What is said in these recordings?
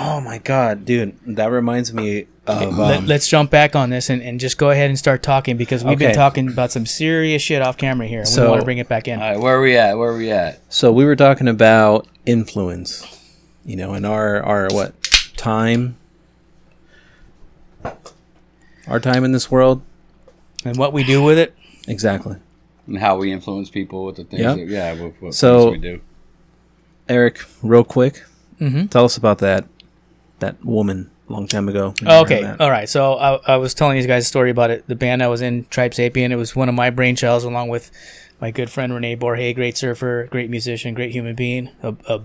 Oh my god, dude, that reminds me of. Let's jump back on this and just go ahead and start talking because we've been talking about some serious shit off camera here. And we want to bring it back in. All right, where are we at? So we were talking about influence, in our what time, our time in this world, and what we do with it. Exactly. And how we influence people with the things. What so things we do. Eric, real quick, tell us about that woman a long time ago. Okay, all right. So I was telling you guys a story about it. The band I was in, Tribe Sapien, it was one of my brainchilds, along with my good friend Renee Borge, great surfer, great musician, great human being, a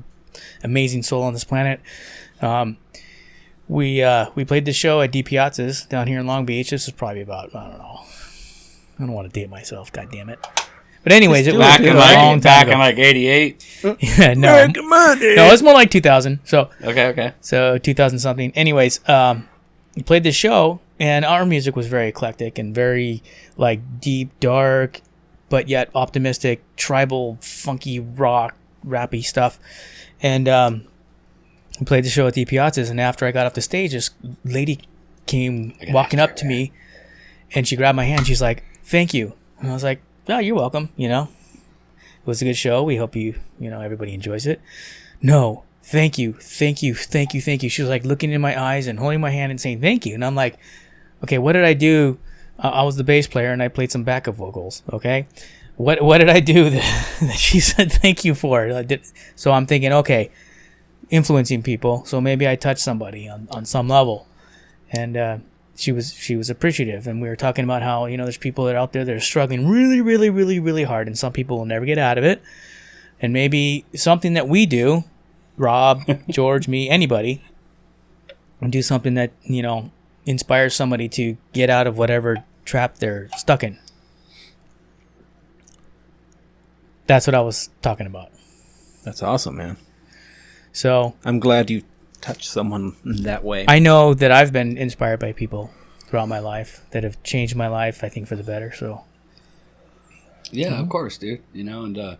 amazing soul on this planet. We played the show at D Piazza's down here in Long Beach. This was probably about, I don't want to date myself, god damn it. But anyways, it was back a long time ago. in like 88. Yeah, no, it's more like 2000. So okay. So 2000 something. Anyways, we played this show, and our music was very eclectic and very like deep, dark, but yet optimistic, tribal, funky, rock, rappy stuff. And we played the show at the Piazzas, and after I got off the stage, this lady came walking up to me, and she grabbed my hand. She's like, "Thank you," and I was like, "Oh, you're welcome. It was a good show. We hope everybody enjoys it." "No, thank you. She was like looking in my eyes and holding my hand and saying thank you. And I'm like, okay, what did I do? I was the bass player and I played some backup vocals. Okay, what did I do that she said thank you for? So I'm thinking, okay, influencing people. So maybe I touched somebody on some level, and she was appreciative. And we were talking about how there's people that are out there that are struggling really, really, really, really hard, and some people will never get out of it. And maybe something that we do, Rob, George, me, anybody, and do something that inspires somebody to get out of whatever trap they're stuck in. That's what I was talking about. That's awesome, man. So I'm glad you touched someone that way. I know that I've been inspired by people throughout my life that have changed my life, I think, for the better. So yeah, of course, dude. And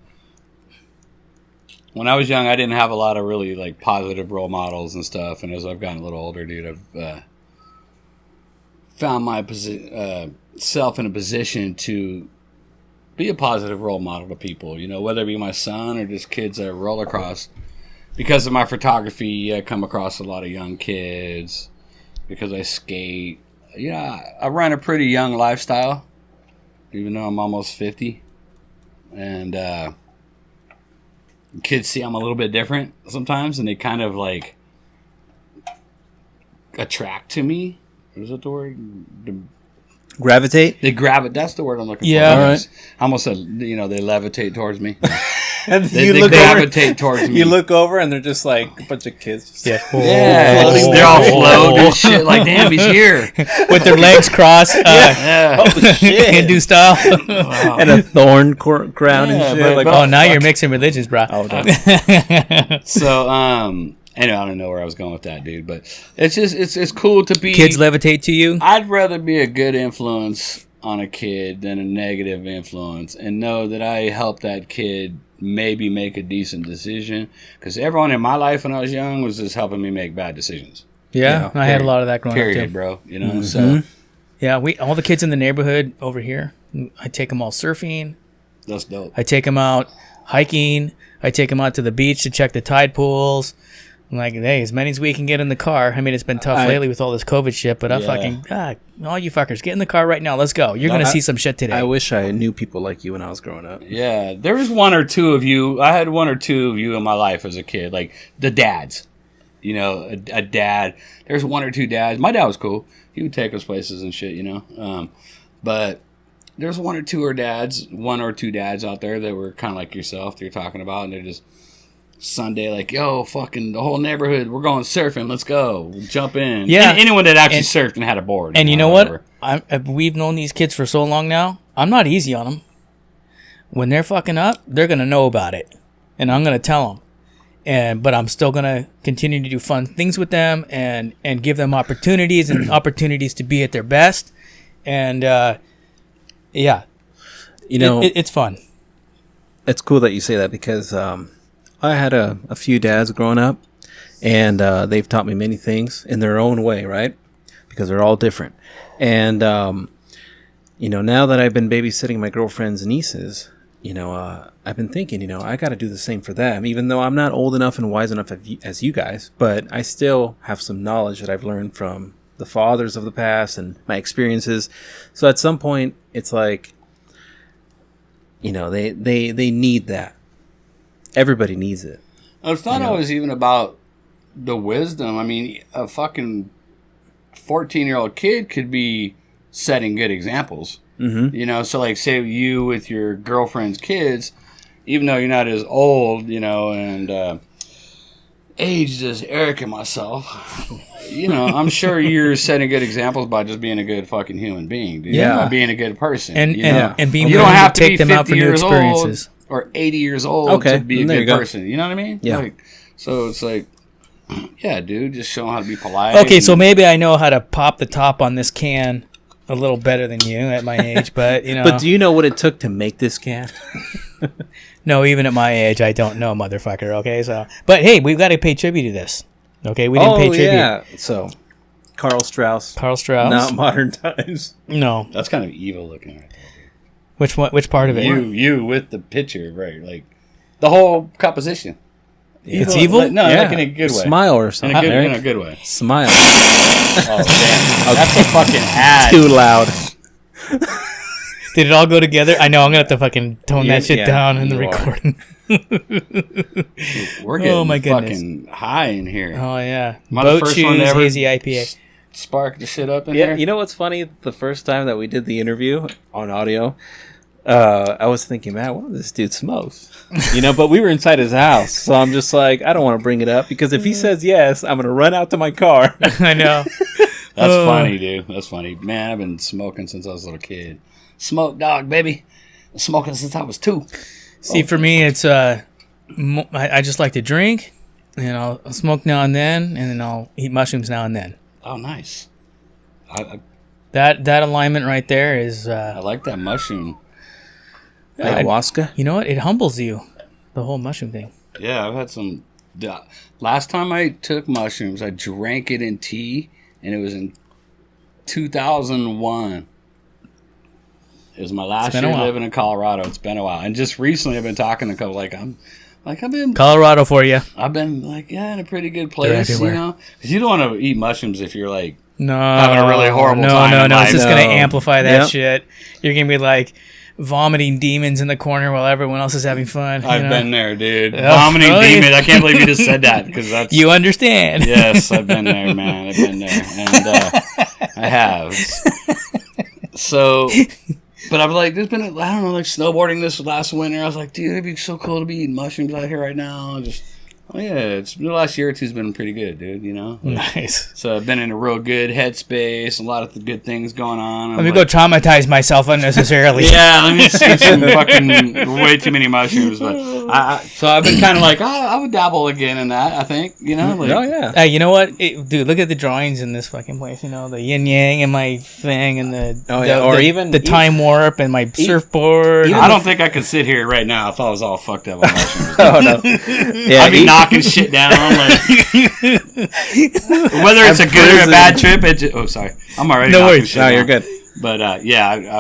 when I was young, I didn't have a lot of really like positive role models and stuff. And as I've gotten a little older, dude, I've found my self in a position to be a positive role model to people, whether it be my son or just kids that roll across. Because of my photography, I come across a lot of young kids. Because I skate. I run a pretty young lifestyle, even though I'm almost 50. And kids see I'm a little bit different sometimes, and they kind of like attract to me. Is that the word? Gravitate? They gravitate. That's the word I'm looking for. Yeah. All right. I almost said, they levitate towards me. And they gravitate towards me. You look over and they're just like a bunch of kids. Yeah. They're all floating and shit. Like, damn, he's here. With their legs crossed. Oh, shit. Hindu style. Wow. And a thorn crown and shit. Now you're mixing religions, bro. Oh, so, anyway, I don't know where I was going with that, dude. But it's just, it's cool to be. Kids levitate to you? I'd rather be a good influence on a kid than a negative influence, and know that I helped that kid maybe make a decent decision, because everyone in my life when I was young was just helping me make bad decisions. Yeah, I had a lot of that growing up too, bro. So yeah, all the kids in the neighborhood over here, I take them all surfing. That's dope. I take them out hiking. I take them out to the beach to check the tide pools. I'm like, hey, as many as we can get in the car. I mean, it's been tough lately with all this COVID shit, but I fucking, all you fuckers, get in the car right now. Let's go. You're going to see some shit today. I wish I knew people like you when I was growing up. Yeah, there was one or two of you. I had one or two of you in my life as a kid, like the dads. A dad. There's one or two dads. My dad was cool. He would take us places and shit, but there's one or two dads out there that were kind of like yourself that you're talking about, and they're just Sunday, like, yo, fucking the whole neighborhood, we're going surfing, let's go, we'll jump in. Yeah. Anyone that actually surfed and had a board. And you know what? We've known these kids for so long now. I'm not easy on them. When they're fucking up, they're going to know about it. And I'm going to tell them. But I'm still going to continue to do fun things with them and give them opportunities and opportunities to be at their best. And, yeah. It's fun. It's cool that you say that, because I had a few dads growing up, And they've taught me many things in their own way, right? Because they're all different. And, now that I've been babysitting my girlfriend's nieces, I've been thinking, I got to do the same for them, even though I'm not old enough and wise enough as you guys. But I still have some knowledge that I've learned from the fathers of the past and my experiences. So at some point, it's like, they need that. Everybody needs it. It's not always even about the wisdom. I mean, a fucking 14-year-old kid could be setting good examples. Mm-hmm. So like say you with your girlfriend's kids, even though you're not as old, and aged as Eric and myself, I'm sure you're setting good examples by just being a good fucking human being, dude. Yeah. By being a good person. And being you don't willing have to to take be them out for 50 new years experiences. old or 80 years old to be a there you good go. person. You know what I mean? Yeah. So it's like, yeah, dude, just show them how to be polite. Okay, so maybe I know how to pop the top on this can a little better than you at my age, but But do you know what it took to make this can? No, even at my age, I don't know, motherfucker. Okay, so but hey, we've got to pay tribute to this. Okay, we didn't pay tribute. Yeah. So, Carl Strauss. Not modern times. No. That's kind of evil looking right there. Which one? Which part of it? You with the picture, right? Like the whole composition. It's evil? Like, no, like in a good way. Smile or something. In a good way. Smile. Oh, damn. That's a fucking ad. Too loud. Did it all go together? I know. I'm gonna have to fucking tone that shit down in the you are. recording. We're getting my goodness. fucking high in here. Oh yeah, Am I the boat first one to shoes, ever hazy IPA. Spark the shit up in Yeah, here. you know what's funny? The first time that we did the interview on audio, I was thinking, man, what if this dude smokes? But we were inside his house, so I'm just like, I don't want to bring it up because if he says yes, I'm gonna run out to my car. I know. That's funny, dude. That's funny. Man, I've been smoking since I was a little kid. Smoke dog, baby. I'm smoking since I was 2. See, for me, it's I just like to drink, and I'll smoke now and then I'll eat mushrooms now and then. Oh, nice. That alignment right there is. I like that mushroom. Ayahuasca. You know what? It humbles you. The whole mushroom thing. Yeah, I've had some. Last time I took mushrooms, I drank it in tea, and it was in 2001. It was my last year living in Colorado. It's been a while, and just recently I've been talking to a couple. I've been Colorado for you. I've been in a pretty good place, because you don't want to eat mushrooms if you're like no having a really horrible time. No. It's just gonna amplify that shit. You're gonna be like vomiting demons in the corner while everyone else is having fun. I've been there, dude. Vomiting demons. I can't believe you just said that because that's you understand. Yes, I've been there, man. I've been there, and I have. So. But I'm like, there's been, like snowboarding this last winter. I was like, dude, it'd be so cool to be eating mushrooms out here right now. It's the last year or two's been pretty good, dude, Nice. So I've been in a real good headspace, a lot of good things going on. Let me go traumatize myself unnecessarily. Yeah, let me see some fucking way too many mushrooms. But so I've been kind of like, I would dabble again in that, I think, Oh, yeah. Hey, you know what? Dude, look at the drawings in this fucking place. The yin yang and my thing and the time warp and my surfboard. I don't think I could sit here right now if I was all fucked up on mushrooms. Oh, no. Yeah, I'd be knocking shit down. Like, whether it's a good or a bad trip, sorry. I'm already knocking shit down. No, you're good. But I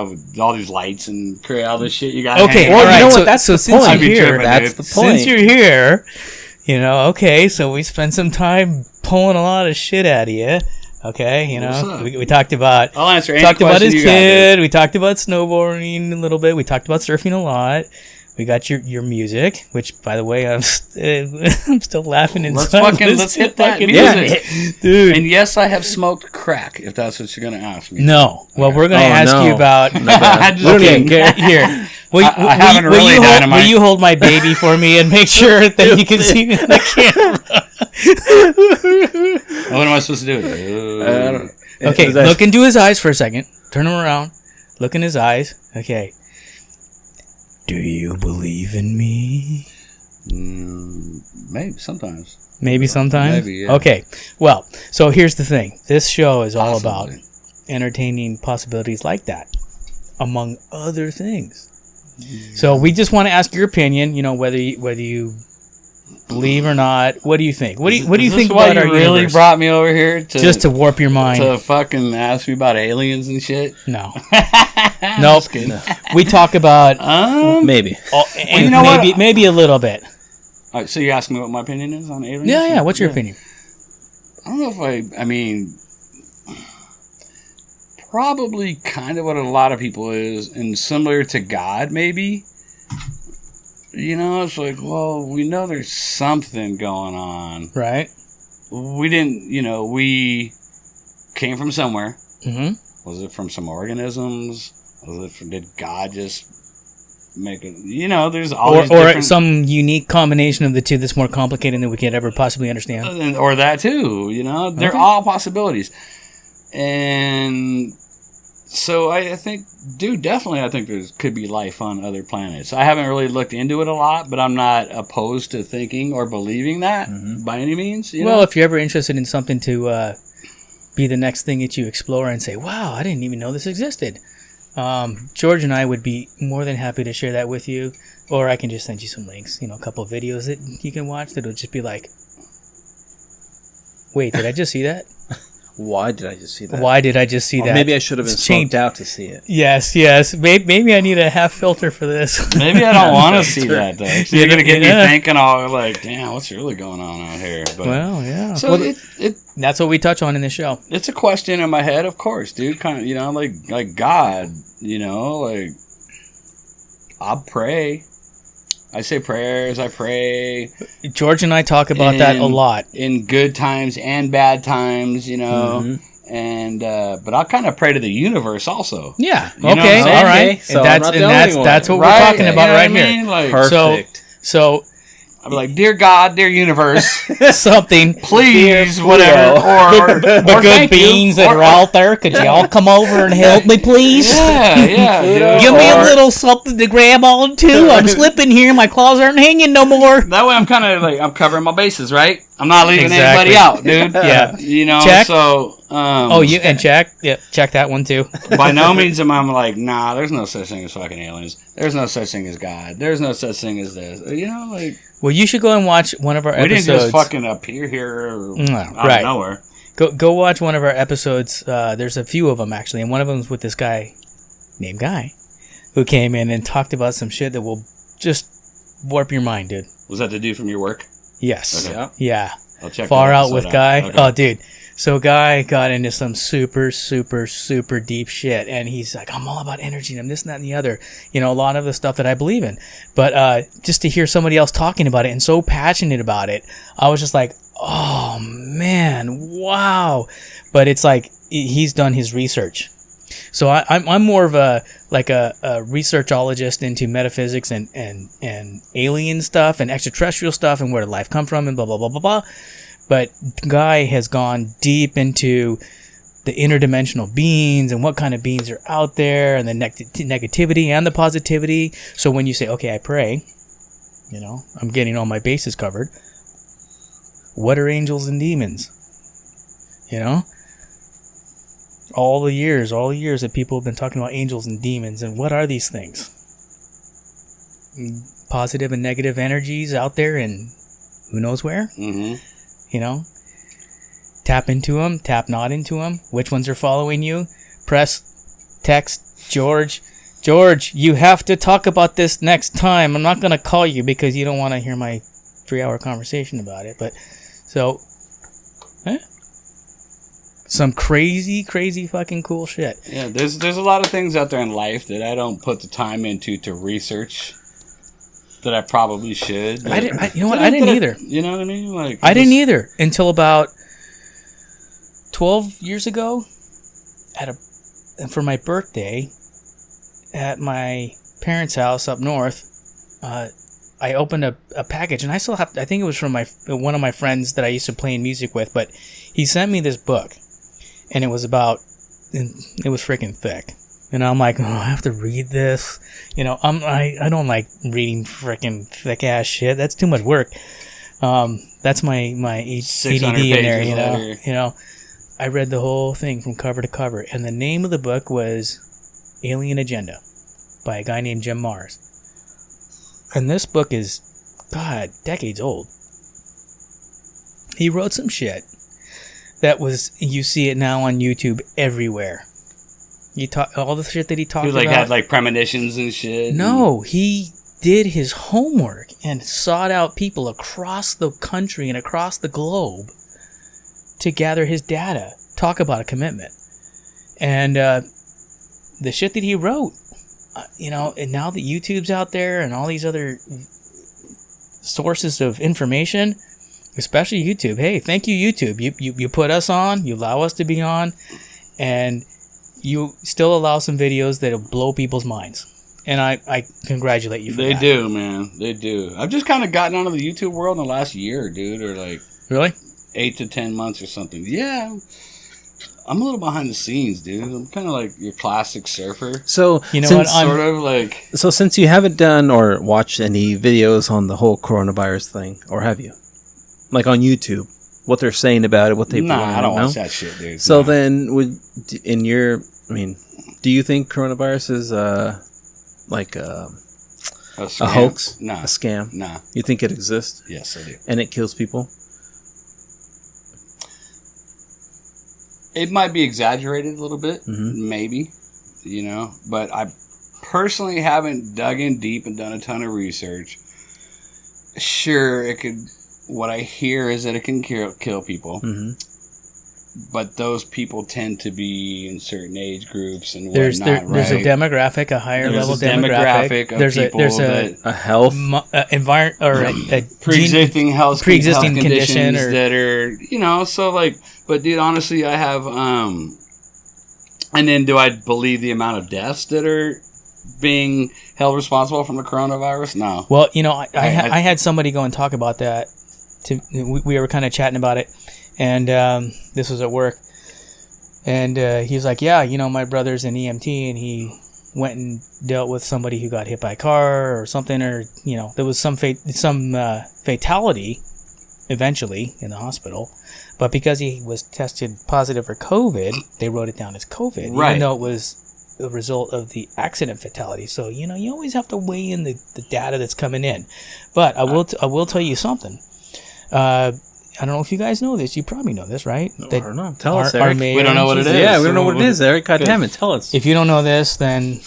would all these lights and create all this shit you got. Okay, well, you know what? That's the since point. you're here, That's the point. Since you're here, okay, so we spent some time pulling a lot of shit out of you. Okay, we talked about. I'll answer any talked about question his you kid. got, We talked about snowboarding a little bit. We talked about surfing a lot. We got your music, which, by the way, I'm still laughing inside. Let's hit that music, dude. And yes, I have smoked crack. If that's what you're gonna ask me. No, well, we're gonna ask you about. Here. Will you hold my baby for me and make sure that you can see me in the camera? What am I supposed to do? Okay, look into his eyes for a second. Turn him around. Look in his eyes. Okay. Do you believe in me? Maybe sometimes. Maybe sometimes? Maybe, yeah. Okay. Well, so here's the thing. This show is all about entertaining possibilities like that, among other things. So we just want to ask your opinion, whether you Believe or not, what do you think? What do you Is think this why about our you really universe? brought me over here Just to warp your mind? to fucking ask me about aliens and shit? No. Nope. Just kidding. We talk about Maybe. and you know what? maybe a little bit. All right, so you asked me what my opinion is on aliens? Yeah. What's your opinion? I don't know if I mean, probably kind of what a lot of people is, and similar to God, maybe. You know, it's like, well, we know there's something going on. Right. We didn't, we came from somewhere. Mm-hmm. Was it from some organisms? Did God just make it? There's Or always different, some unique combination of the two that's more complicated than we could ever possibly understand. or that too. They're all possibilities, and so I think, dude, definitely, I think there could be life on other planets. I haven't really looked into it a lot, but I'm not opposed to thinking or believing that by any means. Well, if you're ever interested in something to be the next thing that you explore and say, wow, I didn't even know this existed. George and I would be more than happy to share that with you, or I can just send you some links, a couple of videos that you can watch that'll just be like, wait, did I just see that? Why did I just see that? Why did I just see that? Maybe I should have been smoked out to see it. Yes. Maybe I need a half filter for this. Maybe I don't want to see that, though. So you're going to get me thinking all like, damn, what's really going on out here? But, well, yeah. So that's what we touch on in this show. It's a question in my head, of course, dude. Kind of, like God, like I'll pray. I say prayers. I pray. George and I talk about that a lot. In good times and bad times, And but I'll kind of pray to the universe also. Yeah. You know what Okay. I'm saying? All right. Okay, so That's what Right? we're talking about You know right what I here. mean? Like, Perfect. So I'll be like, dear God, dear universe, something. please, whatever, or The good thank you, beings that are out there, could you all come over and help me, please? Yeah, dude. Give me a Or- little something to grab onto. I'm slipping here. My claws aren't hanging no more. That way, I'm kind of like I'm covering my bases, right? I'm not leaving Exactly. anybody out, dude. Yeah. Check. So. Check that one too. By no means am I like, nah. There's no such thing as fucking aliens. There's no such thing as God. There's no such thing as this. Like. Well, you should go and watch one of our episodes. We didn't just fucking appear here out of nowhere. Go watch one of our episodes. There's a few of them actually, and one of them's with this guy named Guy, who came in and talked about some shit that will just warp your mind, dude. Was that the dude from your work? Yes. Okay. Yeah. I'll check Far that Out episode with out. Guy. Okay. Oh, dude. So Guy got into some super, super, super deep shit, and he's like, I'm all about energy and I'm this and that and the other. A lot of the stuff that I believe in. But just to hear somebody else talking about it and so passionate about it, I was just like, oh, man, wow. But it's like he's done his research. So I'm more of a researchologist into metaphysics and alien stuff and extraterrestrial stuff and where did life come from and blah, blah, blah, blah, blah. But Guy has gone deep into the interdimensional beings and what kind of beings are out there and the negativity and the positivity. So when you say, okay, I pray, I'm getting all my bases covered. What are angels and demons? All the years that people have been talking about angels and demons, and what are these things? Positive and negative energies out there and who knows where? Mm-hmm. Tap into them, tap not into them. Which ones are following you? Press, text, George, you have to talk about this next time. I'm not going to call you because you don't want to hear my 3-hour conversation about it. But, so, some crazy, crazy fucking cool shit. Yeah, there's a lot of things out there in life that I don't put the time into to research that I probably should. I didn't either. You know what I mean? Like I didn't either until about 12 years ago for my birthday at my parents' house up north. I opened a package, and I think it was from one of my friends that I used to play music with, but he sent me this book, and it was freaking thick. And I'm like, I have to read this. I don't like reading freaking thick ass shit. That's too much work. That's my ADD in there. I read the whole thing from cover to cover, and the name of the book was Alien Agenda by a guy named Jim Mars. And this book is God, decades old. He wrote some shit that was, you see it now on YouTube everywhere. You talk all the shit that he talked He like about. had like premonitions and shit. No, he did his homework and sought out people across the country and across the globe to gather his data. Talk about a commitment. And the shit that he wrote, and now that YouTube's out there and all these other sources of information, especially YouTube. Hey, thank you, YouTube. You put us on, you allow us to be on, and you still allow some videos that'll blow people's minds. And I congratulate you for that. They do, man. They do. I've just kind of gotten out of the YouTube world in the last year, dude, or like Really? 8 to 10 months or something. Yeah. I'm a little behind the scenes, dude. I'm kind of like your classic surfer. So You know since, what, I'm- Sort of like... So since you haven't done or watched any videos on the whole coronavirus thing, or have you? Like on YouTube, what they're saying about it, what they've Nah, I don't know? watch that shit, dude. So Nah. then, do you think coronavirus is like a scam? hoax, Nah. a scam? Nah. You think it exists Yes, I do. and it kills people? It might be exaggerated a little bit, Mhm. maybe, but I personally haven't dug in deep and done a ton of research. Sure, it could. What I hear is that it can kill people, Mm-hmm. but those people tend to be in certain age groups and There's whatnot, there's a right? demographic, a higher There's level a demographic of There's people a that A health. environment or a pre-existing health pre-existing conditions condition or- that are so like. But dude, honestly, I have and then do I believe the amount of deaths that are being held responsible from the coronavirus? No. Well, I had somebody go and talk about that. We were kind of chatting about it, and this was at work, and he was like, "Yeah, my brother's an EMT, and he went and dealt with somebody who got hit by a car or something, or there was some fatality eventually in the hospital, but because he was tested positive for COVID, they wrote it down as COVID, Right. even though it was a result of the accident fatality. So you always have to weigh in the data that's coming in. But I will tell you something. I don't know if you guys know this. You probably know this, right? I don't know. Tell us, our Eric. mayor- We don't know what it is. Yeah, we don't know what it So- is, Eric. God damn it, tell us. If you don't know this, then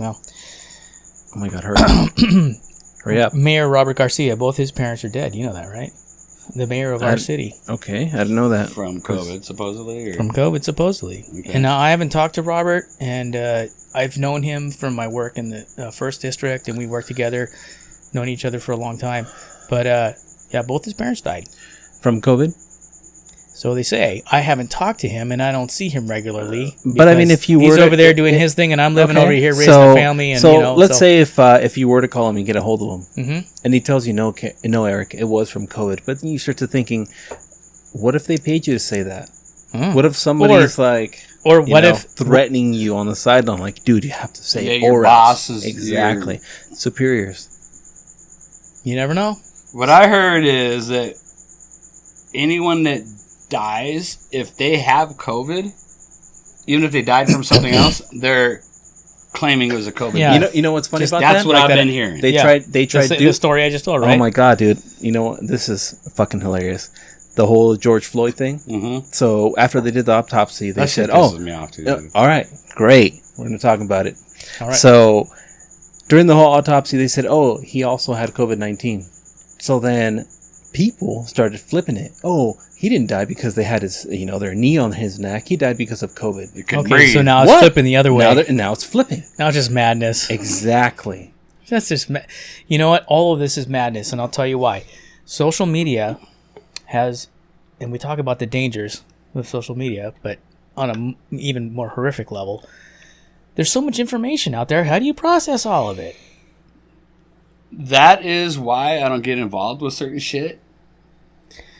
Oh my God, hurry! Hurry up. Mayor Robert Garcia, both his parents are dead. You know that, right? The mayor of our city. Okay, I didn't know that. From COVID, supposedly? Or? From COVID, supposedly. Okay. And now I haven't talked to Robert, and I've known him from my work in the first district, and we worked together, known each other for a long time. But yeah, both his parents died. From COVID? So they say. I haven't talked to him, and I don't see him regularly. But I mean, because if you he's were to- over there doing his thing, and I'm living Okay, over here raising so- a family. And so let's say if you were to call him and get a hold of him, Mhm. and he tells you no, Eric, it was from COVID, but then you start to thinking, what if they paid you to say that? What if somebody's or what if threatening you on the sideline, like, dude, you have to say Yeah, it, your or boss else. is Exactly. Superiors. you never know? What I heard is that anyone that dies, if they have COVID, even if they died from something else, they're claiming it was a COVID. Yeah. You know what's funny about That's that? what Like I've that- been hearing. They Yeah. tried The story I just told, right? Oh my God, dude. You know what? This is fucking hilarious. The whole George Floyd thing. Mm-hmm. So after they did the autopsy, they That shit said, pisses me off too. Dude. all right, great. We're going to talk about it. All right. So during the whole autopsy, they said, oh, he also had COVID-19. So then people started flipping it. Oh, he didn't die because they had his, their knee on his neck. He died because of COVID. You can Okay, breathe. so now it's What? flipping the other way. Now it's flipping. Now it's just madness. Exactly. That's just, you know what? All of this is madness, and I'll tell you why. Social media has, and we talk about the dangers with social media, but on an even more horrific level, there's so much information out there. How do you process all of it? That is why I don't get involved with certain shit.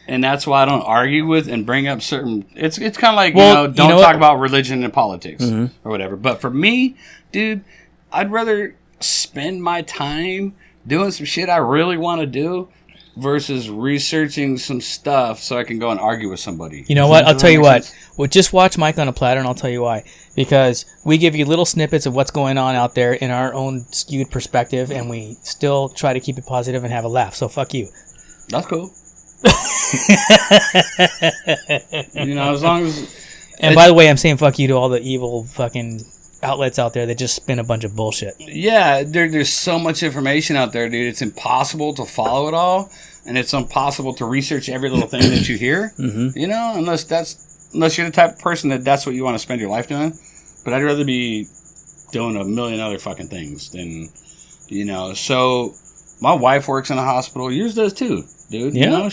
And that's why I don't argue with and bring up certain... It's kind of like, don't talk about religion and politics or whatever. But for me, dude, I'd rather spend my time doing some shit I really want to do versus researching some stuff so I can go and argue with somebody. You know what? I'll tell you what. Well, just watch Mike on a Platter, and I'll tell you why. Because we give you little snippets of what's going on out there in our own skewed perspective, and we still try to keep it positive and have a laugh. So fuck you. That's cool. As long as... And by the way, I'm saying fuck you to all the evil fucking outlets out there that just spin a bunch of bullshit. Yeah, there's so much information out there, dude. It's impossible to follow it all, and it's impossible to research every little thing that you hear. Unless you're the type of person that's what you want to spend your life doing. But I'd rather be doing a million other fucking things than, So my wife works in a hospital. Yours does too, dude. Yeah,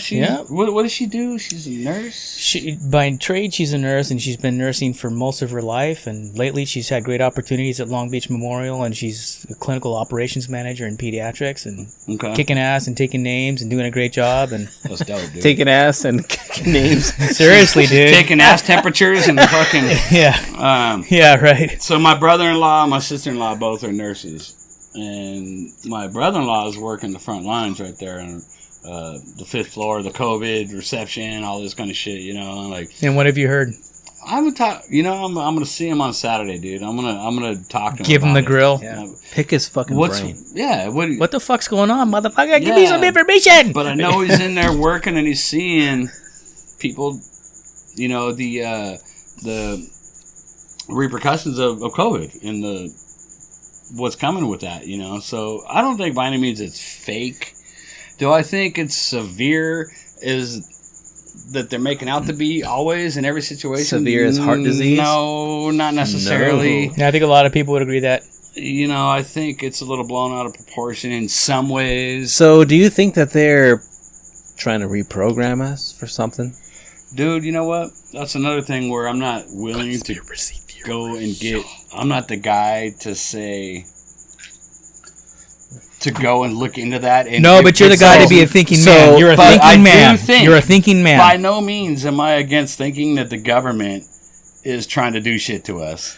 What does she do? She's a nurse? By trade, she's a nurse, and she's been nursing for most of her life. And lately, she's had great opportunities at Long Beach Memorial, and she's a clinical operations manager in pediatrics, and kicking ass and taking names and doing a great job. And that's dope, dude. Taking ass and kicking names. Seriously, dude. Taking ass temperatures and fucking... Yeah, right. So my brother-in-law and my sister-in-law both are nurses. And my brother-in-law is working the front lines right there on the 5th floor, the COVID reception, all this kind of shit, And what have you heard? I'm gonna see him on Saturday, dude. I'm gonna talk to him. Give him the grill. Yeah. Pick his fucking brain. Yeah. What the fuck's going on, motherfucker? Give me some information. But I know he's in there working and he's seeing people. The repercussions of COVID and what's coming with that, So I don't think by any means it's fake. Do I think it's severe? Is that they're making out to be always in every situation? Severe as heart disease? No, not necessarily. No. I think a lot of people would agree that. I think it's a little blown out of proportion in some ways. So do you think that they're trying to reprogram us for something? Dude, you know what? That's another thing where I'm not willing to go and get... I'm not the guy to say... to go and look into that. And no, but you're the guy to be a thinking man. You're a thinking man. You're a thinking man. By no means am I against thinking that the government is trying to do shit to us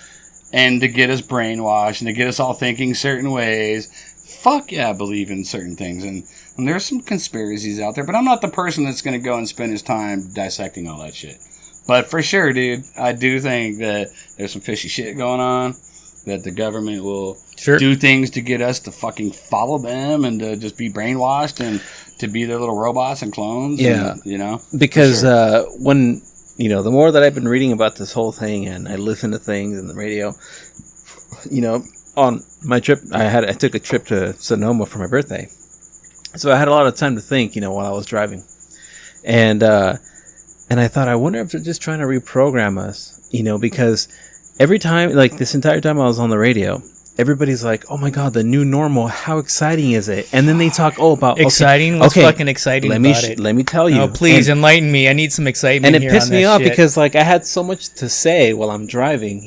and to get us brainwashed and to get us all thinking certain ways. Fuck yeah, I believe in certain things. And there's some conspiracies out there, but I'm not the person that's going to go and spend his time dissecting all that shit. But for sure, dude, I do think that there's some fishy shit going on, that the government will do things to get us to fucking follow them and to just be brainwashed and to be their little robots and clones. Yeah. And, because when, the more that I've been reading about this whole thing and I listen to things in the radio, on my trip, I took a trip to Sonoma for my birthday. So I had a lot of time to think, while I was driving. And I thought, I wonder if they're just trying to reprogram us, because every time, like this entire time I was on the radio, everybody's like, oh my God, the new normal, how exciting is it? And then they talk, about... Exciting? What's fucking exciting about it? Let me tell you. Oh, please, enlighten me. I need some excitement. And it pissed me off because, I had so much to say while I'm driving,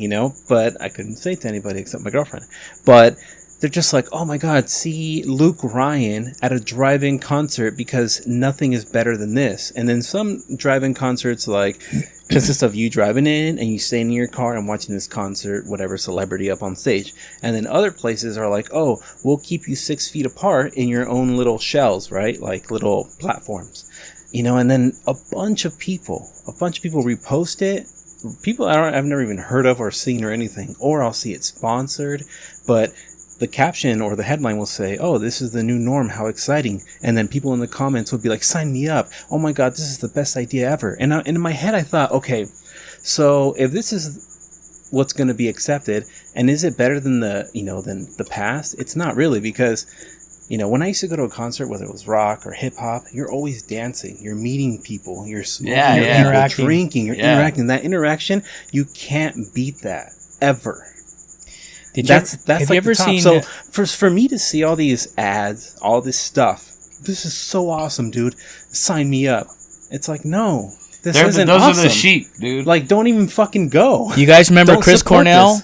but I couldn't say it to anybody except my girlfriend. But they're just like, oh my God, see Luke Ryan at a drive-in concert because nothing is better than this. And then some drive-in concerts consist of you driving in and you staying in your car and watching this concert, whatever celebrity up on stage. And then other places are like, oh, we'll keep you 6 feet apart in your own little shells, right? Like little platforms, and then a bunch of people repost it. People I've never even heard of or seen or anything, or I'll see it sponsored, but the caption or the headline will say, oh, this is the new norm, how exciting. And then people in the comments would be like, sign me up. Oh my God, this is the best idea ever. And in my head, I thought, okay, so if this is what's going to be accepted, and is it better than than the past? It's not really, because, when I used to go to a concert, whether it was rock or hip hop, you're always dancing, you're meeting people, you're smoking, you're interacting, drinking, you're interacting. That interaction, you can't beat that ever. That's have you ever seen? So for me to see all these ads, all this stuff, this is so awesome, dude. Sign me up. It's like, no, this isn't awesome. Those are the sheep, dude. Like, don't even fucking go. You guys remember Chris Cornell?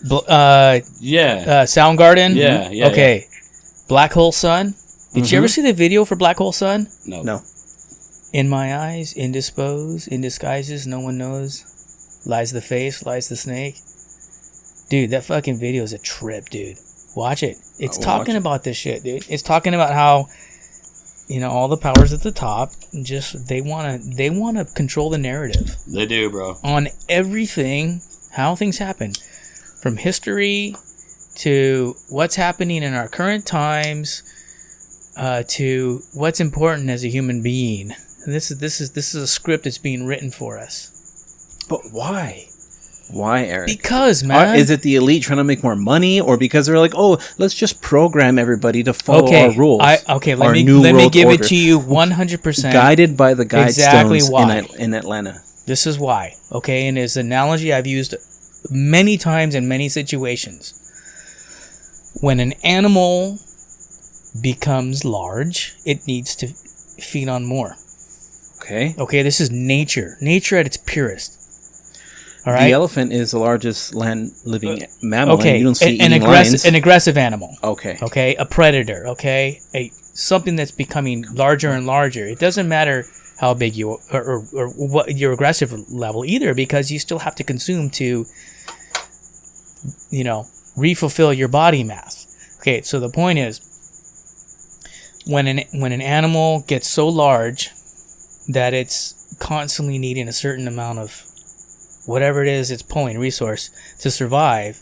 Soundgarden. Yeah. Okay, Black Hole Sun. Did you ever see the video for Black Hole Sun? No. In my eyes, indisposed, in disguises, no one knows. Lies the face, lies the snake. Dude, that fucking video is a trip, dude. Watch it. It's talking about this shit, dude. It's talking about how all the powers at the top just they want to control the narrative They do, bro. on everything, how things happen, from history to what's happening in our current times, to what's important as a human being. And this is a script that's being written for us. But why? Why, Eric? Because, man, Is it the elite trying to make more money, or because they're like, oh, let's just program everybody to follow our rules? Let me give it to you 100%. Guided by the Exactly guidestones why. in Atlanta. This is why, okay? And it's an analogy I've used many times in many situations. When an animal becomes large, it needs to feed on more. Okay, this is nature. Nature at its purest. All right? The elephant is the largest land-living mammal. Okay, And you don't see an aggressive animal. Okay. A predator. Okay, something that's becoming larger and larger. It doesn't matter how big you or what your aggressive level either, because you still have to consume to, refulfill your body mass. Okay, so the point is, when an animal gets so large that it's constantly needing a certain amount of whatever it is it's pulling resource to survive,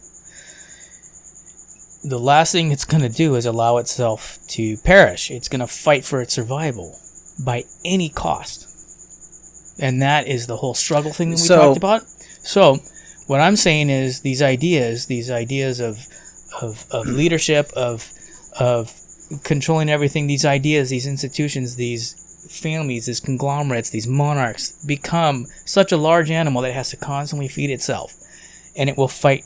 the last thing it's going to do is allow itself to perish. It's going to fight for its survival by any cost. And that is the whole struggle thing that we talked about. So what I'm saying is these ideas of leadership, of controlling everything, these ideas, these institutions, these families, these conglomerates, these monarchs become such a large animal that it has to constantly feed itself, and it will fight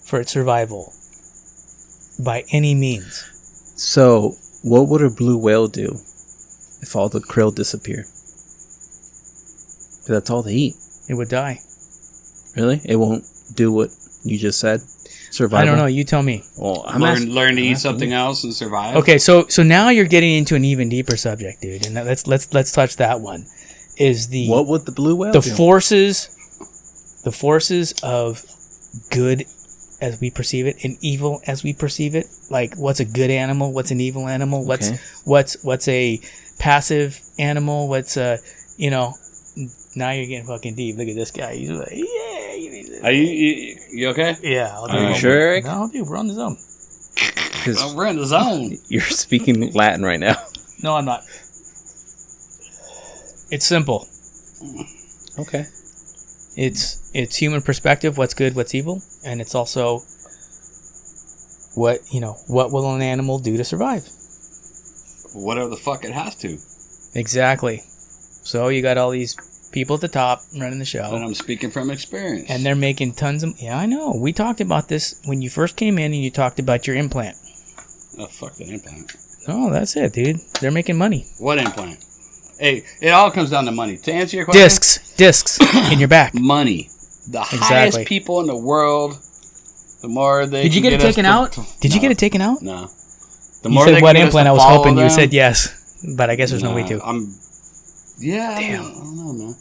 for its survival by any means. So, what would a blue whale do if all the krill disappeared? 'Cause that's all they eat. It would die. Really? It won't do what you just said? Survival? I don't know. You tell me. Well, Learn to eat something else and survive. Okay, so now you're getting into an even deeper subject, dude, and let's touch that one. What would the blue whale do? The forces of good as we perceive it and evil as we perceive it. Like, what's a good animal? What's an evil animal? What's a passive animal? What's a Now you're getting fucking deep. Look at this guy. He's like, yeah. Are you okay? Yeah. Are you sure, Eric? No, dude, we're on the zone. We're in the zone. You're speaking Latin right now. No, I'm not. It's simple. Okay. It's human perspective, what's good, what's evil, and it's also what will an animal do to survive? Whatever the fuck it has to. Exactly. So you got all these people at the top running the show. And I'm speaking from experience. And they're making tons of... Yeah, I know. We talked about this when you first came in and you talked about your implant. Oh, fuck that implant. Oh, that's it, dude. They're making money. What implant? Hey, it all comes down to money. To answer your question... Discs in your back. Money. The highest people in the world, the more they... Did you get it taken out? Did you get it taken out? No. You said what implant? I was hoping you said yes. But I guess there's no way to. Yeah, damn. I don't know, man.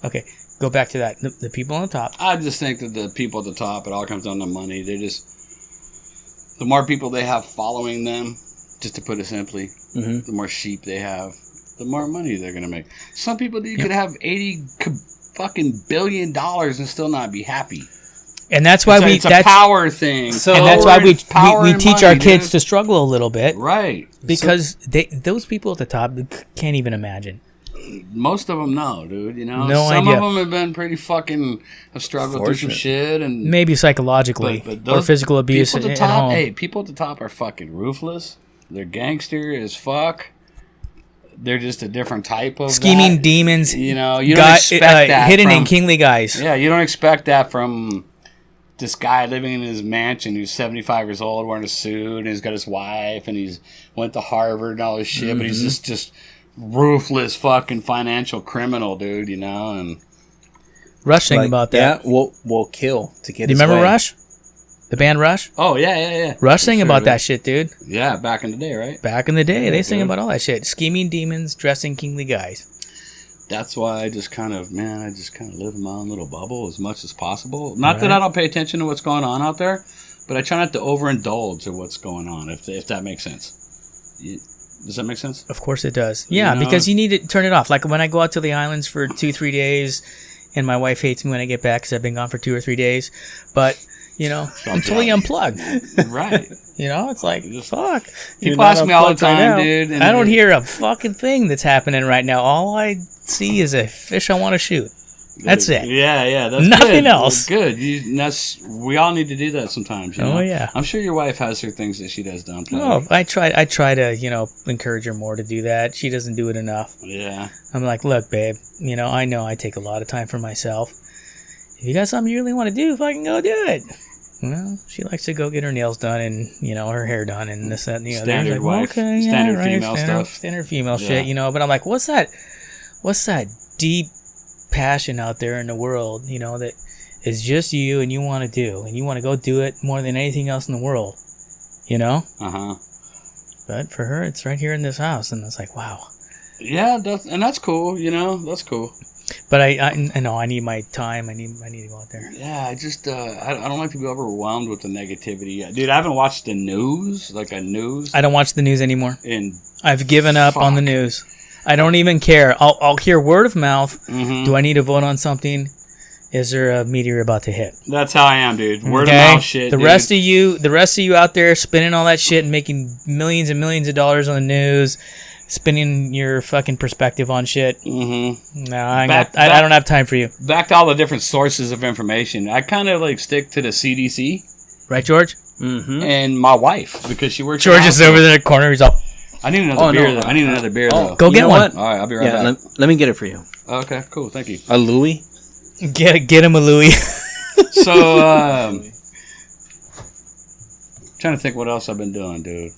Okay, go back to that. The people on the top. I just think that the people at the top, it all comes down to money. They just... The more people they have following them, just to put it simply, the more sheep they have, the more money they're going to make. Some people, you could have $80 billion and still not be happy. And that's why it's a power thing. So and that's why we teach our kids to struggle a little bit. Right. Because those people at the top can't even imagine. Most of them know, dude. No Some idea. of them have been pretty fucking... have struggled through some shit. And maybe psychologically. Or physical abuse people at the at top, home. Hey, people at the top are fucking ruthless. They're gangster as fuck. They're just a different type of... Scheming demons. You don't expect that hidden from... and kingly guys. Yeah, you don't expect that from... this guy living in his mansion who's 75 years old wearing a suit and he's got his wife and he's went to Harvard and all this shit, but he's just ruthless fucking financial criminal, dude, and Rush sang about that. Yeah, we'll kill to get Do you his remember way. Rush? The band Rush? Oh, yeah. Rush sang about that shit, dude. Yeah, back in the day, right? Back in the day, they sang about all that shit. Scheming demons, dressing kingly guys. That's why I just kind of live in my own little bubble as much as possible. Not that I don't pay attention to what's going on out there, but I try not to overindulge in what's going on, if that makes sense. Does that make sense? Of course it does. Yeah, You know? because you need to turn it off. Like when I go out to the islands for 2-3 days, and my wife hates me when I get back because I've been gone for 2 or 3 days. But, I'm totally unplugged. Right. It's like, fuck. People ask me all the time, dude. And I don't hear a fucking thing that's happening right now. All I see is a fish I want to shoot. That's it. Yeah, that's nothing good. else. Good. We all need to do that sometimes. You know? Oh yeah. I'm sure your wife has her things that she does to unplug. Oh, I try to encourage her more to do that. She doesn't do it enough. Yeah. I'm like, look, babe. I know I take a lot of time for myself. If you got something you really want to do, fucking go do it. Well, she likes to go get her nails done and her hair done and this that and the other. Standard Like, wife, okay, standard right, female stuff. Standard female shit, But I'm like, what's that deep passion out there in the world, that is just you and you want to do and you want to go do it more than anything else in the world, But for her, it's right here in this house, and it's like, wow. Yeah, that's cool. That's cool. But I know I need my time. I need to go out there. Yeah, I just I don't like to be overwhelmed with the negativity. Dude, I haven't watched the news, I don't watch the news anymore. And I've given up on the news. I don't even care. I'll hear word of mouth. Mm-hmm. Do I need to vote on something? Is there a meteor about to hit? That's how I am, dude. Word of mouth shit. The rest of you out there spinning all that shit and making millions and millions of dollars on the news, spinning your fucking perspective on shit. Mm-hmm. No, I don't have time for you. Back to all the different sources of information. I kind of stick to the CDC. Right, George? Mm-hmm. And my wife, because she works. George is over there in the corner. He's all. I need another beer. Though. I need another beer though. Go get one. All right, I'll be right back. Let me get it for you. Okay, cool. Thank you. A Louis. Get him a Louis. So, trying to think what else I've been doing, dude.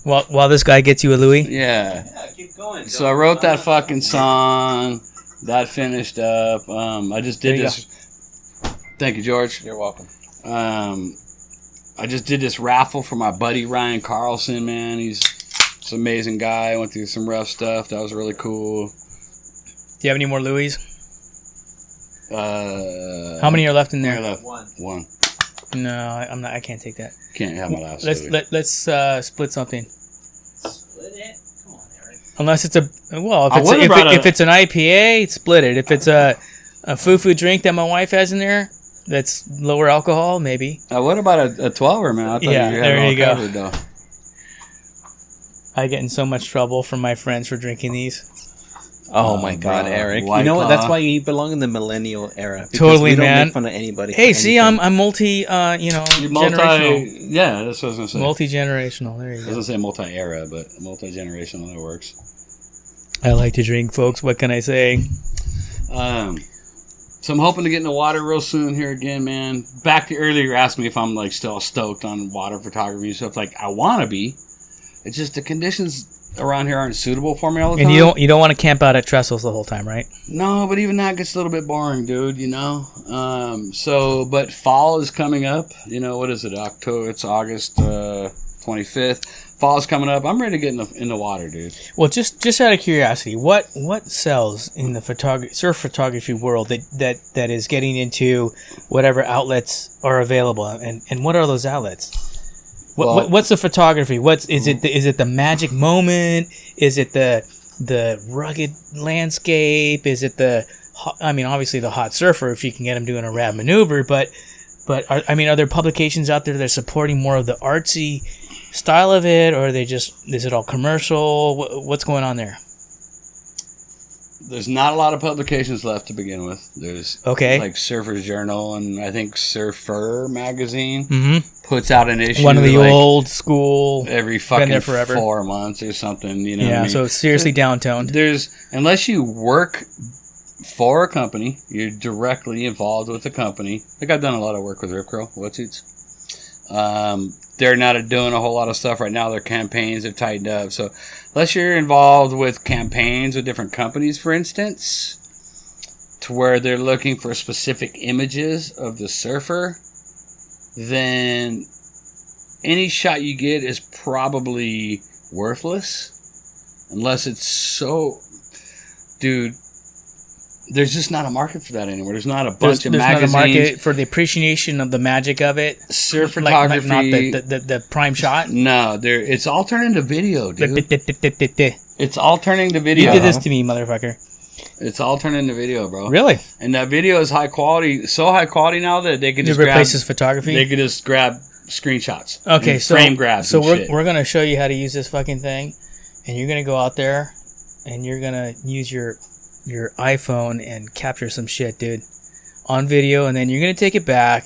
While this guy gets you a Louis. Yeah. Keep going. So I wrote that fucking song. That finished up. I just did this. Thank you, George. You're welcome. I just did this raffle for my buddy Ryan Carlson, man. He's an amazing guy. I went through some rough stuff. That was really cool. Do you have any more Louis? How many are left in there? One. No, I'm not. I can't take that. Can't have my last. Let's split something. Split it. Come on, Eric. Unless it's if it's an IPA, split it. If it's a foo-foo drink that my wife has in there, that's lower alcohol, maybe. What about a 12er, man? I thought Yeah, you had there it all you go. covered, though. I get in so much trouble from my friends for drinking these. Oh my God, bro. Eric! White You know what? Claw. That's why you belong in the millennial era. Because Totally, we don't man. Make fun of anybody. Hey, for see, anything. I'm multi, You're generational. Yeah, that's what I was going to say. Multi-generational. There you I was go. going to say multi-era, but multi-generational, that works. I like to drink, folks. What can I say? So I'm hoping to get in the water real soon here again, man. Back to earlier, you asked me if I'm still stoked on water photography and stuff. I want to be. It's just the conditions around here aren't suitable for me all the time. And you don't want to camp out at Trestles the whole time, right? No, but even that gets a little bit boring, dude. But fall is coming up. What is it? October. It's August 25th. Fall is coming up. I'm ready to get in the water, dude. Well, just out of curiosity, what sells in the surf photography world that is getting into whatever outlets are available, and what are those outlets? What's the photography? Is it the magic moment? Is it the rugged landscape? Is it obviously the hot surfer if you can get him doing a rad maneuver, but are there publications out there that are supporting more of the artsy style of it, or is it all commercial? What's going on there? There's not a lot of publications left to begin with. There's Surfer's Journal, and I think Surfer magazine puts out an issue. One of the old school, every fucking been there forever. 4 months or something. Yeah, what I mean? so it's seriously downtoned. Unless you work for a company, you're directly involved with the company. I've done a lot of work with Rip Curl wetsuits. They're not doing a whole lot of stuff right now. Their campaigns have tightened up. So unless you're involved with campaigns with different companies, for instance, to where they're looking for specific images of the surfer, then any shot you get is probably worthless. Unless it's so... Dude, there's just not a market for that anymore. There's not a bunch of there's magazines. not a market for the appreciation of the magic of it. Surf Like photography. not the prime shot. No, it's all turned into video, dude. You It's all turning to video. did this to me, motherfucker. It's all turned into video, bro. Really? And that video is high quality, so high quality now that they could It just replaces photography. They could just grab screenshots. Okay, and so frame grabs. So and shit. we're gonna show you how to use this fucking thing, and you're gonna go out there, and you're gonna use your iPhone and capture some shit, dude, on video, and then you're gonna take it back,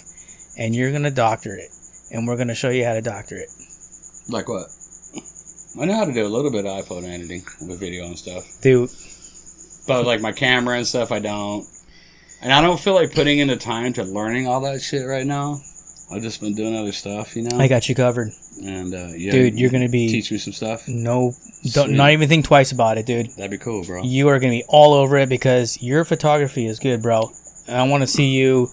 and you're gonna doctor it, and we're gonna show you how to doctor it. Like what? I know how to do a little bit of iPhone editing with video and stuff, Dude, but like my camera and stuff, I don't. And I don't feel like putting in the time to learning all that shit right now. I've just been doing other stuff, you know. I got you covered, And yeah, dude. You're gonna be teach me some stuff. don't Sweet. not even think twice about it, dude. That'd be cool, bro. You are gonna be all over it because your photography is good, bro. And I want to see you.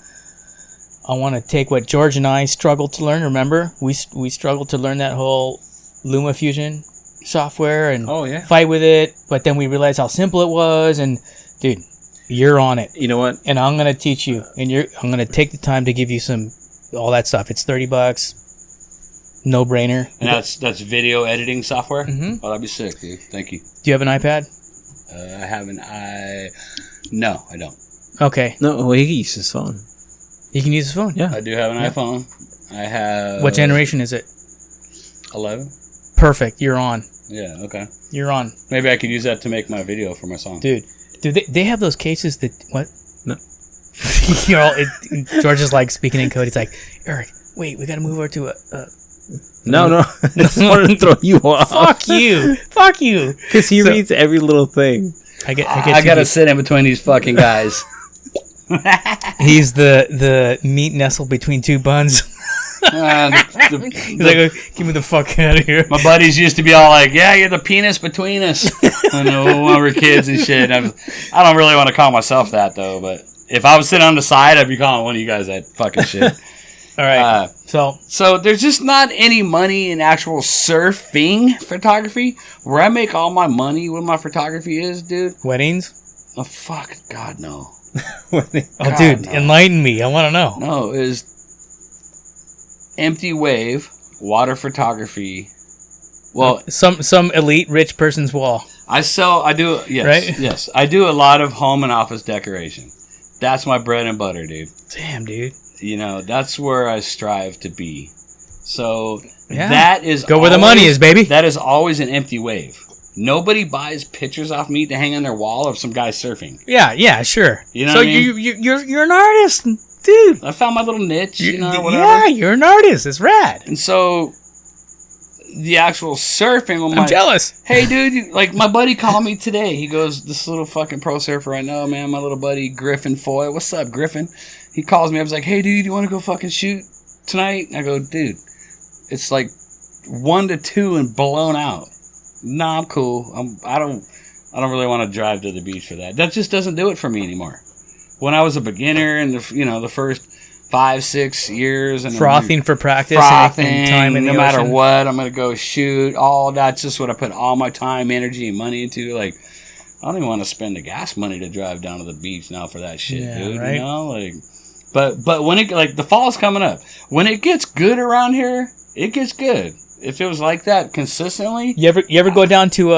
I want to take what George and I struggled to learn. Remember, we struggled to learn that whole LumaFusion software and Oh, yeah. fight with it, but then we realized how simple it was. And dude, you're on it, You know what? and I'm gonna teach you. And I'm gonna take the time to give you some all that stuff. It's $30, no brainer. And that's video editing software. Mhm. Oh, that'd be sick, dude. Thank you. Do you have an iPad? I have an No, I don't. Okay, No, well, he uses his phone. you can use his phone. Yeah. I do have an iPhone. I have. What generation is it? 11. Perfect. You're on. Yeah. Okay. You're on. Maybe I could use that to make my video for my song. Dude, they have those cases that what? No. George is like speaking in code. He's like, Eric, wait, we gotta move over to a. No. I just wanted to throw you off. Fuck you, fuck you. Because he reads every little thing. I get I gotta sit in between these fucking guys. He's the meat nestled between two buns. He's like, get me the fuck out of here. My buddies used to be all like, "Yeah, you're the penis between us." I know when we were kids and shit. I don't really want to call myself that though, but if I was sitting on the side, I'd be calling one of you guys that fucking shit. All right. So there's just not any money in actual surfing photography. Where I make all my money with my photography is, dude. Weddings. Oh fuck, God no. Oh, God, dude, no. enlighten me. I want to know. No, it is empty wave water photography. Well, some elite rich person's wall. I do yes, Right? yes. I do a lot of home and office decoration. That's my bread and butter, dude. Damn, dude. You know, that's where I strive to be. So Yeah. that is Go where the money is, baby. That is always an empty wave. Nobody buys pictures off me to hang on their wall of some guy surfing. Yeah, sure. You know so what I mean? you're an artist, dude. I found my little niche, you know, whatever. Yeah, you're an artist. It's rad. And so the actual surfing, I'm jealous. Hey, dude, like my buddy called me today. He goes, "This little fucking pro surfer I know, man. My little buddy Griffin Foy. What's up, Griffin?" He calls me. I was like, "Hey, dude, you want to go fucking shoot tonight?" And I go, "Dude, it's like 1 to 2 and blown out. Nah, I'm cool. I don't really want to drive to the beach for that. That just doesn't do it for me anymore. When I was a beginner and the first 5-6 years and Frothing for practice frothing, and time in the no matter ocean. what, I'm gonna go shoot. All that's just what I put all my time, energy, and money into. Like, I don't even want to spend the gas money to drive down to the beach now for that shit, Yeah, dude. right? You know, like, but when it like the fall's coming up, when it gets good around here, it gets good. If it was like that consistently, You ever go down to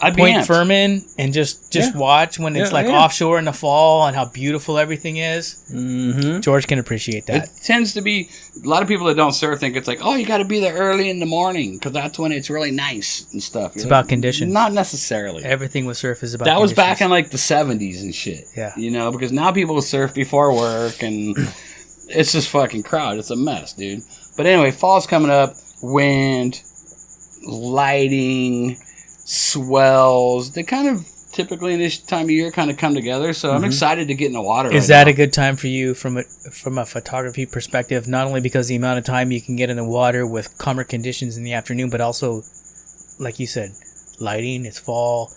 I'd be Point amped. Furman and just Yeah. watch when it's Yeah, yeah. offshore in the fall and how beautiful everything is? Mm-hmm. George can appreciate that. It tends to be a lot of people that don't surf think it's like, oh, you got to be there early in the morning because that's when it's really nice and stuff. It's about conditions. Not necessarily. Everything with surf is about That was back conditions. in like the 70s and shit. Yeah. You know, because now people surf before work and it's just fucking crowd. It's a mess, dude. But anyway, fall's coming up. Wind, lighting, swells. They kind of typically in this time of year kind of come together. So I'm excited to get in the water. Is right that now. a good time for you from a photography perspective? Not only because the amount of time you can get in the water with calmer conditions in the afternoon, but also, like you said, lighting. It's fall,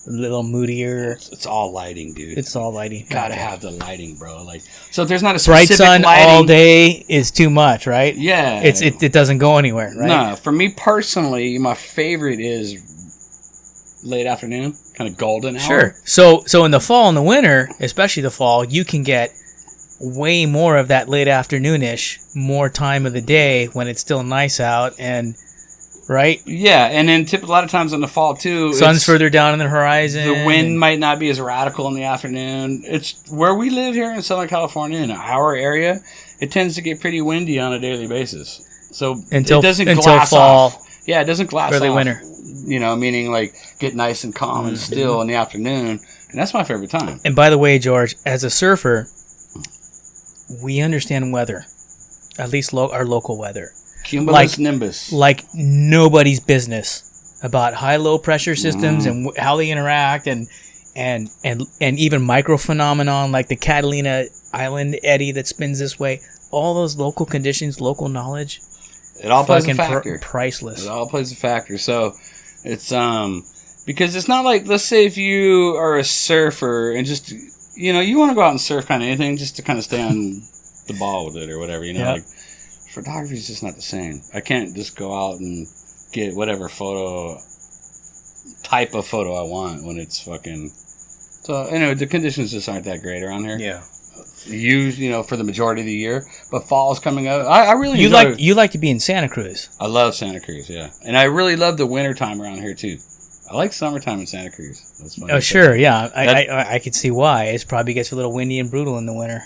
a little moodier. It's all lighting, dude. It's all lighting. Gotta have the lighting, bro. Like, so if there's not a Bright specific sun lighting, all day is too much, right? Yeah, It doesn't go anywhere, right? No, for me personally, my favorite is late afternoon. kind of golden hour. Sure. So in the fall and the winter, especially the fall, you can get way more of that late afternoonish, more time of the day when it's still nice out and right. Yeah, and then a lot of times in the fall too, Sun's further down in the horizon. The wind might not be as radical in the afternoon. It's where we live here in Southern California, in our area. It tends to get pretty windy on a daily basis. So it doesn't glass fall. off. Yeah, it doesn't glass early off. Winter. You know, meaning like get nice and calm and still in the afternoon, and that's my favorite time. And by the way, George, as a surfer, we understand weather, at least our local weather. Cumulus nimbus. Like nobody's business about high-low pressure systems and how they interact and even microphenomenon like the Catalina Island eddy that spins this way. All those local conditions, local knowledge. It all plays a factor. Priceless. It all plays a factor. So it's because it's not like, let's say if you are a surfer and just, you know, you want to go out and surf kind of anything just to kind of stay on the ball with it or whatever, you know, like photography is just not the same. I can't just go out and get whatever type of photo I want when it's fucking. So anyway, the conditions just aren't that great around here. Yeah. You know, for the majority of the year, but fall's coming up. I really you like to be in Santa Cruz. I love Santa Cruz, yeah, and I really love the winter time around here too. I like summertime in Santa Cruz. That's funny. Oh sure, yeah, I could see why. It probably gets a little windy and brutal in the winter.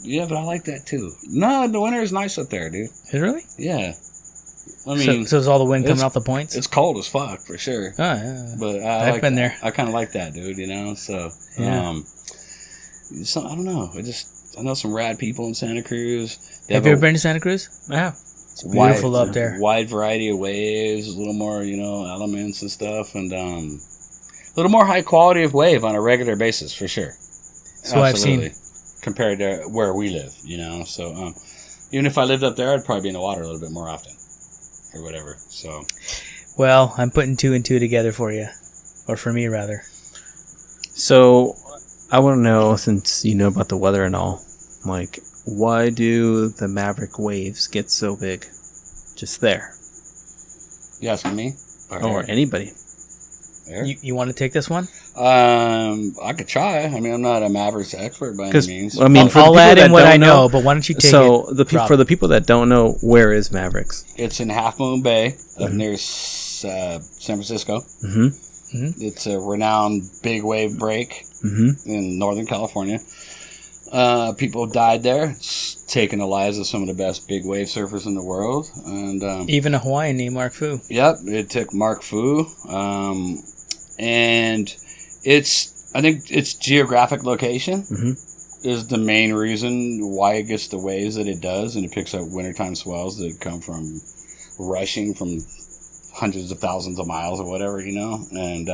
Yeah, but I like that too. No, the winter is nice up there, dude. Is it really? Yeah. I mean, so is all the wind coming off the points? It's cold as fuck for sure. Oh, yeah. But I've been there. I kind of like that, dude. You know, so yeah. So I don't know. I know some rad people in Santa Cruz. Have you ever been to Santa Cruz? Yeah. It's beautiful up there. Wide variety of waves, a little more, you know, elements and stuff, and a little more high quality of wave on a regular basis for sure. So I've seen compared to where we live, you know. So even if I lived up there, I'd probably be in the water a little bit more often, or whatever. So. Well, I'm putting 2 and 2 together for you, or for me rather. So I want to know, since you know about the weather and all, like, why do the Maverick waves get so big just there? You asking me? Or anybody? You want to take this one? I could try. I mean, I'm not a Mavericks expert by any means. I mean, I'll add in what I know, but why don't you take it? So for the people that don't know, where is Mavericks? It's in Half Moon Bay, up near San Francisco. It's a renowned big wave break in Northern California. People died there. It's taken the lives of some of the best big wave surfers in the world, and even a Hawaiian named Mark Fu. Yep, it took Mark Fu, and I think its geographic location is the main reason why it gets the waves that it does, and it picks up wintertime swells that come from rushing from hundreds of thousands of miles or whatever, you know, and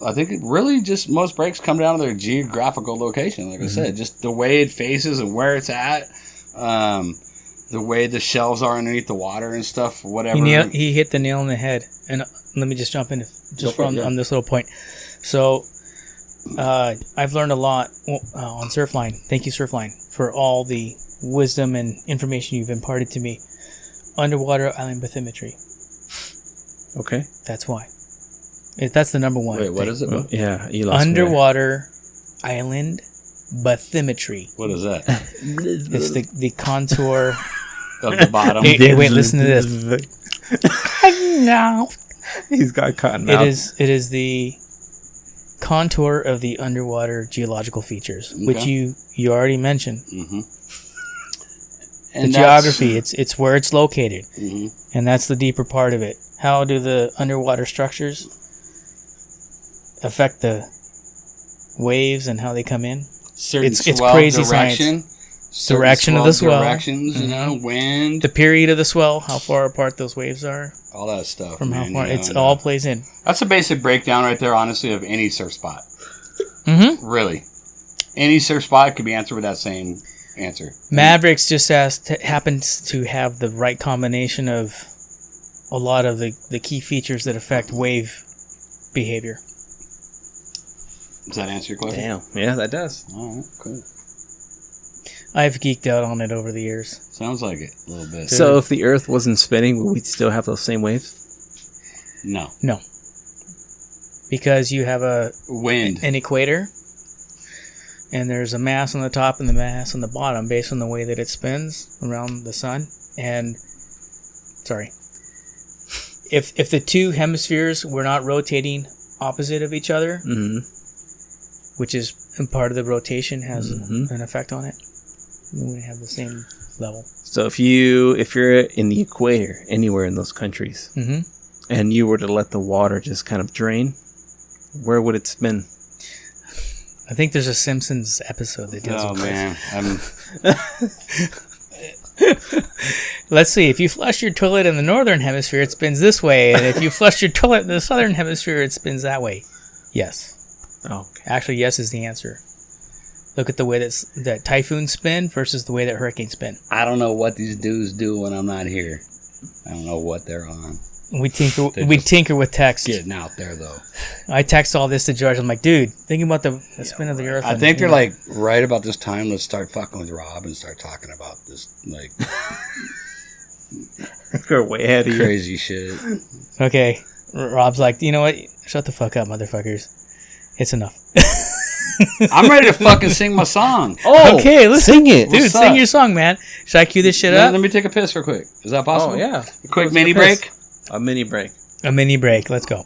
I think it really just most breaks come down to their geographical location. Like I said, just the way it faces and where it's at, the way the shelves are underneath the water and stuff, whatever. He hit the nail on the head. And let me just jump in on this little point. So I've learned a lot on Surfline. Thank you, Surfline, for all the wisdom and information you've imparted to me. Underwater island bathymetry. Okay. That's why. That's the number one. Wait, what is it? Oh, yeah, you lost Underwater island bathymetry. What is that? It's the contour of the bottom. Hey, wait, listen to this. No. He's got cotton mouth. It is the contour of the underwater geological features, which you already mentioned. And the geography, it's where it's located, and that's the deeper part of it. How do the underwater structures affect the waves and how they come in? It's crazy direction, science. Direction of the swell. Directions, you know, wind. The period of the swell, how far apart those waves are. All that stuff. From how far. It's all plays in. That's a basic breakdown right there, honestly, of any surf spot. Really. Any surf spot could be answered with that same answer. Mavericks just happens to have the right combination of a lot of the key features that affect wave behavior. Does that answer your question? Damn. Yeah, that does. All right, cool. I've geeked out on it over the years. Sounds like it a little bit. So if the Earth wasn't spinning, would we still have those same waves? No. because you have Wind. an equator, and there's a mass on the top and the mass on the bottom based on the way that it spins around the sun. And sorry, if the two hemispheres were not rotating opposite of each other, which is part of the rotation has an effect on it, we wouldn't have the same level. So if you're in the equator, anywhere in those countries, and you were to let the water just kind of drain, where would it spin? I think there's a Simpsons episode that deals with this. Let's see. If you flush your toilet in the northern hemisphere, it spins this way, and if you flush your toilet in the southern hemisphere, it spins that way. Yes. Oh, okay. Actually, yes is the answer. Look at the way that typhoons spin versus the way that hurricanes spin. I don't know what these dudes do when I'm not here. I don't know what they're on. We tinker with text. Getting out there though. I text all this to George. I'm like, dude, thinking about the spin of the earth. I think they're like right about this time. Let's start fucking with Rob and start talking about this like We're way ahead of crazy shit. Okay, Rob's like, you know what? Shut the fuck up, motherfuckers. It's enough. I'm ready to fucking sing my song. Oh, okay, let's sing it, dude. Sing your song, man. Should I cue this shit up? Let me take a piss real quick. Is that possible? Oh yeah, A quick mini break. A mini break. A mini break. Let's go.